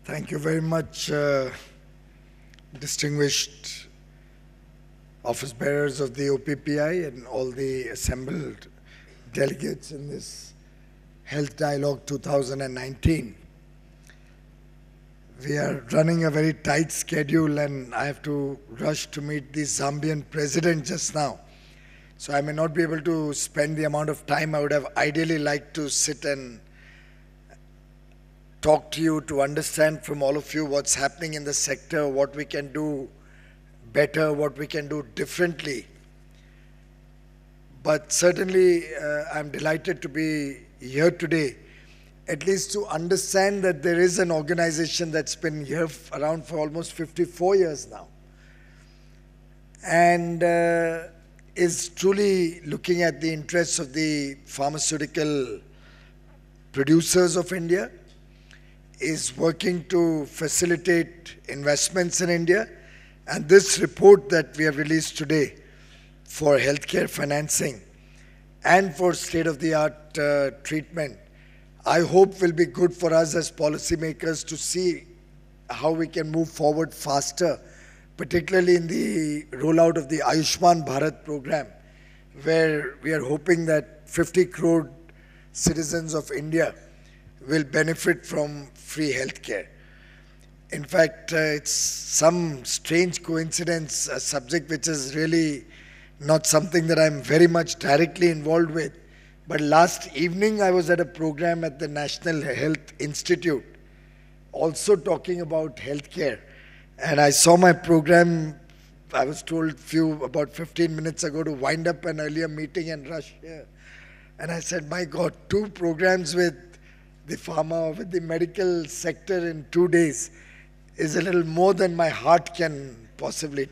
Thank you very much, distinguished office bearers of the OPPI and all the assembled delegates in this Health Dialogue 2019. We are running a very tight schedule and I have to rush to meet the Zambian president just now. So I may not be able to spend the amount of time I would have ideally liked to sit and talk to you, to understand from all of you what's happening in the sector, what we can do better, what we can do differently. But certainly I'm delighted to be here today, at least to understand that there is an organization that's been here around for almost 54 years now and is truly looking at the interests of the pharmaceutical producers of India, is working to facilitate investments in India. And this report that we have released today for healthcare financing and for state-of-the-art treatment, I hope will be good for us as policymakers to see how we can move forward faster, particularly in the rollout of the Ayushman Bharat program, where we are hoping that 50 crore citizens of India will benefit from free healthcare. In fact, it's some strange coincidence, a subject which is really not something that I'm very much directly involved with. But last evening, I was at a program at the National Health Institute, also talking about healthcare. And I saw my program, I was told about 15 minutes ago to wind up an earlier meeting and rush here. And I said, my God, 2 programs with the pharma, with the medical sector in 2 days is a little more than my heart can possibly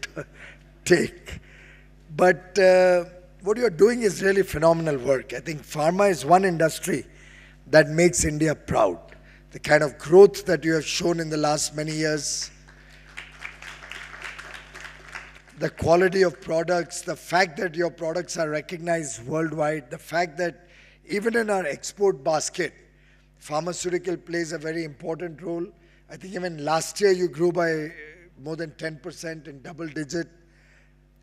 take. But what you are doing is really phenomenal work. I think pharma is one industry that makes India proud. The kind of growth that you have shown in the last many years, the quality of products, the fact that your products are recognized worldwide, the fact that even in our export basket, pharmaceutical plays a very important role. I think even last year you grew by more than 10% in double digit.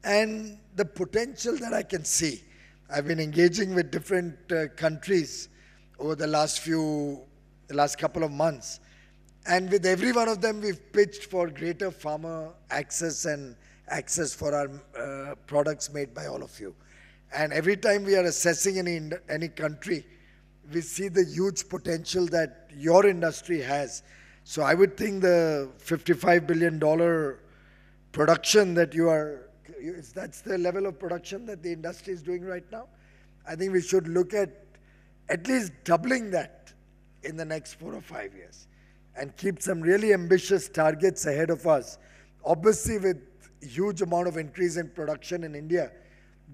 And the potential that I can see, I've been engaging with different countries over the last couple of months. And with every one of them, we've pitched for greater pharma access and access for our products made by all of you. And every time we are assessing any country, we see the huge potential that your industry has. So I would think the $55 billion production that that's the level of production that the industry is doing right now. I think we should look at least doubling that in the next 4 or 5 years and keep some really ambitious targets ahead of us. Obviously, with huge amount of increase in production in India,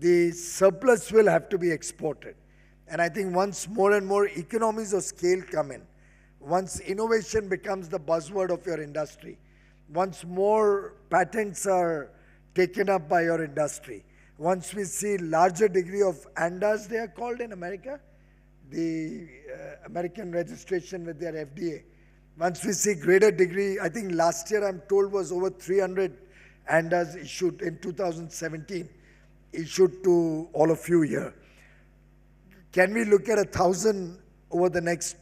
the surplus will have to be exported. And I think once more and more economies of scale come in, once innovation becomes the buzzword of your industry, once more patents are taken up by your industry, once we see larger degree of ANDAs, they are called in America, the American registration with their FDA. Once we see greater degree, I think last year I'm told was over 300 ANDAs issued in 2017, issued to all of you here. Can we look at 1,000 over the next,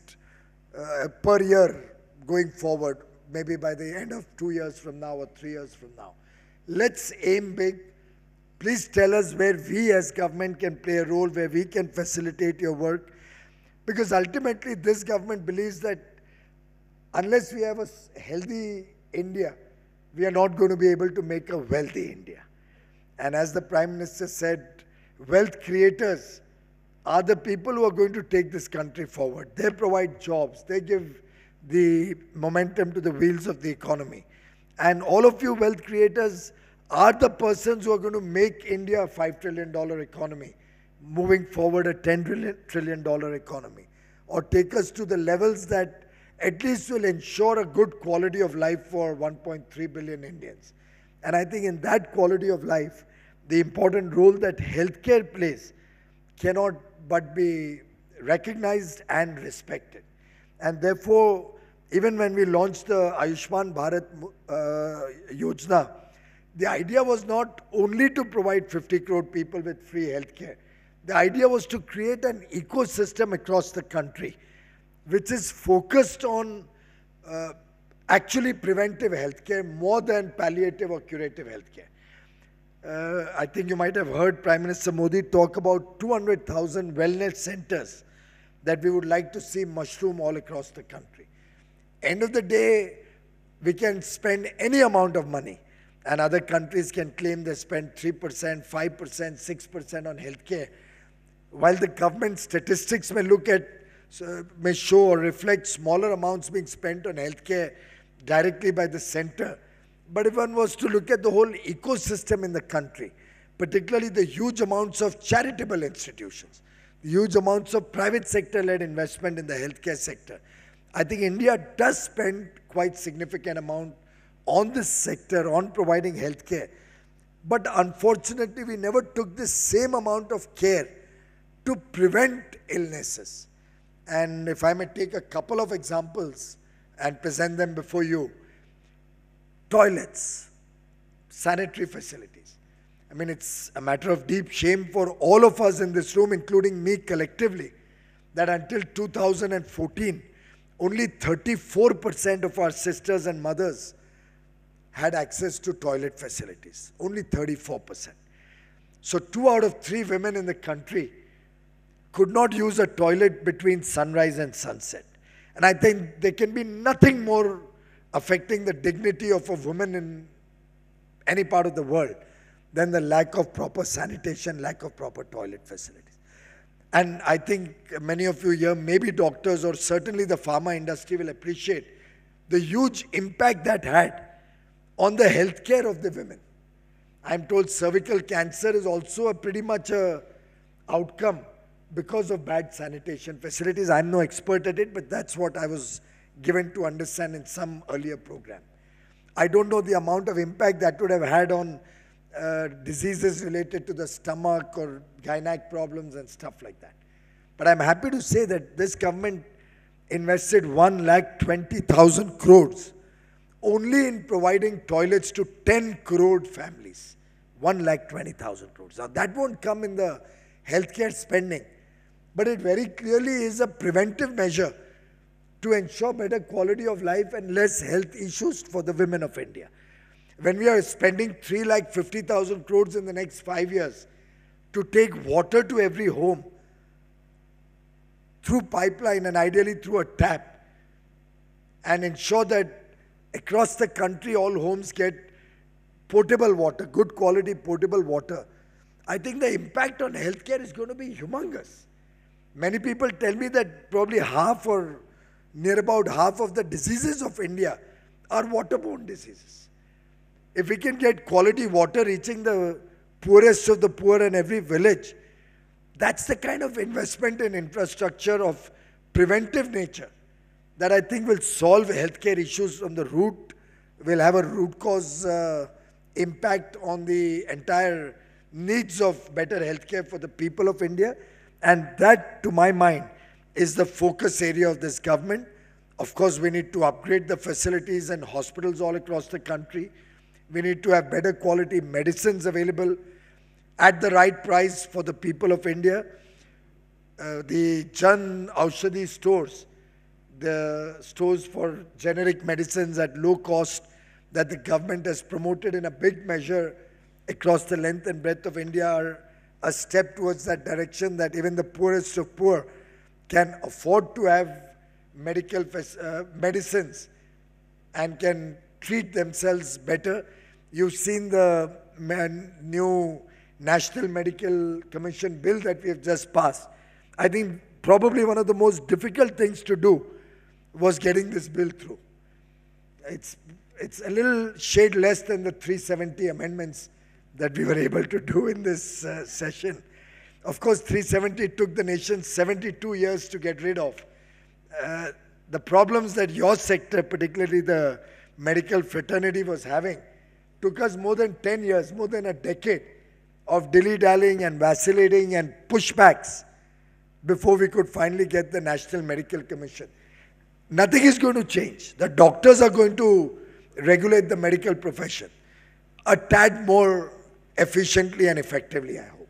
per year going forward, maybe by the end of 2 years from now or 3 years from now? Let's aim big. Please tell us where we as government can play a role, where we can facilitate your work. Because ultimately this government believes that unless we have a healthy India, we are not going to be able to make a wealthy India. And as the Prime Minister said, wealth creators are the people who are going to take this country forward. They provide jobs. They give the momentum to the wheels of the economy. And all of you wealth creators are the persons who are going to make India a $5 trillion economy, moving forward a $10 trillion economy, or take us to the levels that at least will ensure a good quality of life for 1.3 billion Indians. And I think in that quality of life, the important role that healthcare plays cannot but be recognized and respected. And therefore, Even when we launched the Ayushman Bharat Yojana, the idea was not only to provide 50 crore people with free healthcare. The idea was to create an ecosystem across the country which is focused on actually preventive healthcare more than palliative or curative healthcare. I think you might have heard Prime Minister Modi talk about 200,000 wellness centers that we would like to see mushroom all across the country. End of the day, we can spend any amount of money, and other countries can claim they spend 3%, 5%, 6% on healthcare. While the government statistics may show or reflect smaller amounts being spent on healthcare directly by the center, but if one was to look at the whole ecosystem in the country, particularly the huge amounts of charitable institutions, the huge amounts of private sector-led investment in the healthcare sector, I think India does spend quite significant amount on this sector, on providing healthcare. But unfortunately, we never took the same amount of care to prevent illnesses. And if I may take a couple of examples and present them before you, toilets, sanitary facilities. I mean, it's a matter of deep shame for all of us in this room, including me collectively, that until 2014, only 34% of our sisters and mothers had access to toilet facilities. Only 34%. So 2 out of 3 women in the country could not use a toilet between sunrise and sunset. And I think there can be nothing more affecting the dignity of a woman in any part of the world than the lack of proper sanitation, lack of proper toilet facilities. And I think many of you here, maybe doctors or certainly the pharma industry, will appreciate the huge impact that had on the healthcare of the women. I'm told cervical cancer is also pretty much a outcome because of bad sanitation facilities. I'm no expert at it, but that's what I was given to understand in some earlier program. I don't know the amount of impact that would have had on diseases related to the stomach or gynec problems and stuff like that. But I'm happy to say that this government invested 1,20,000 crores only in providing toilets to 10 crore families. 1,20,000 crores. Now that won't come in the healthcare spending, but it very clearly is a preventive measure to ensure better quality of life and less health issues for the women of India. When we are spending 3,50,000 crores in the next 5 years to take water to every home through pipeline and ideally through a tap, and ensure that across the country all homes get potable water, good quality potable water, I think the impact on healthcare is going to be humongous. Many people tell me that probably half or near about half of the diseases of India are waterborne diseases. If we can get quality water reaching the poorest of the poor in every village, that's the kind of investment in infrastructure of preventive nature that I think will solve healthcare issues from the root, will have a root cause impact on the entire needs of better healthcare for the people of India. And that, to my mind, is the focus area of this government. Of course, we need to upgrade the facilities and hospitals all across the country. We need to have better quality medicines available at the right price for the people of India. The Jan Aushadhi stores, the stores for generic medicines at low cost that the government has promoted in a big measure across the length and breadth of India, are a step towards that direction, that even the poorest of poor can afford to have medical medicines and can treat themselves better. You've seen the new National Medical Commission bill that we have just passed. I think probably one of the most difficult things to do was getting this bill through. It's a little shade less than the 370 amendments that we were able to do in this session. Of course, 370 took the nation 72 years to get rid of. The problems that your sector, particularly the medical fraternity, was having, took us more than 10 years, more than a decade of dilly-dallying and vacillating and pushbacks before we could finally get the National Medical Commission. Nothing is going to change. The doctors are going to regulate the medical profession a tad more efficiently and effectively, I hope.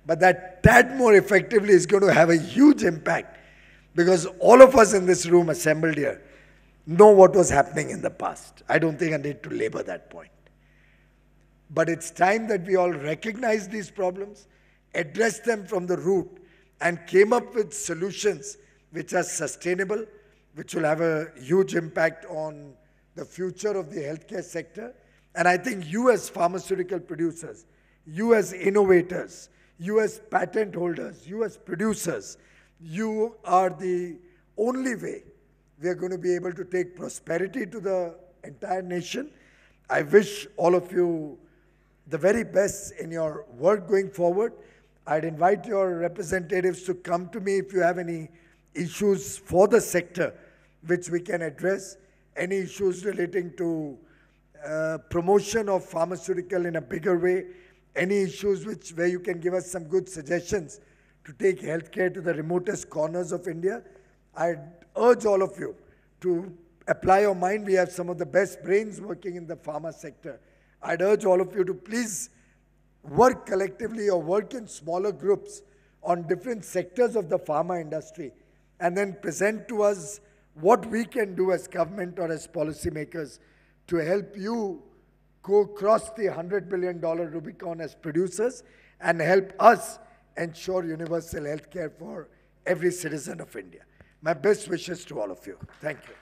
But that tad more effectively is going to have a huge impact, because all of us in this room assembled here know what was happening in the past. I don't think I need to labor that point. But it's time that we all recognize these problems, address them from the root, and came up with solutions which are sustainable, which will have a huge impact on the future of the healthcare sector. And I think you as pharmaceutical producers, you as innovators, you as patent holders, you as producers, you are the only way we are going to be able to take prosperity to the entire nation. I wish all of you the very best in your work going forward. I'd invite your representatives to come to me if you have any issues for the sector which we can address, any issues relating to promotion of pharmaceutical in a bigger way, any issues where you can give us some good suggestions to take healthcare to the remotest corners of India. I'd urge all of you to apply your mind. We have some of the best brains working in the pharma sector. I'd urge all of you to please work collectively or work in smaller groups on different sectors of the pharma industry, and then present to us what we can do as government or as policymakers to help you go across the $100 billion Rubicon as producers and help us ensure universal health care for every citizen of India. My best wishes to all of you. Thank you.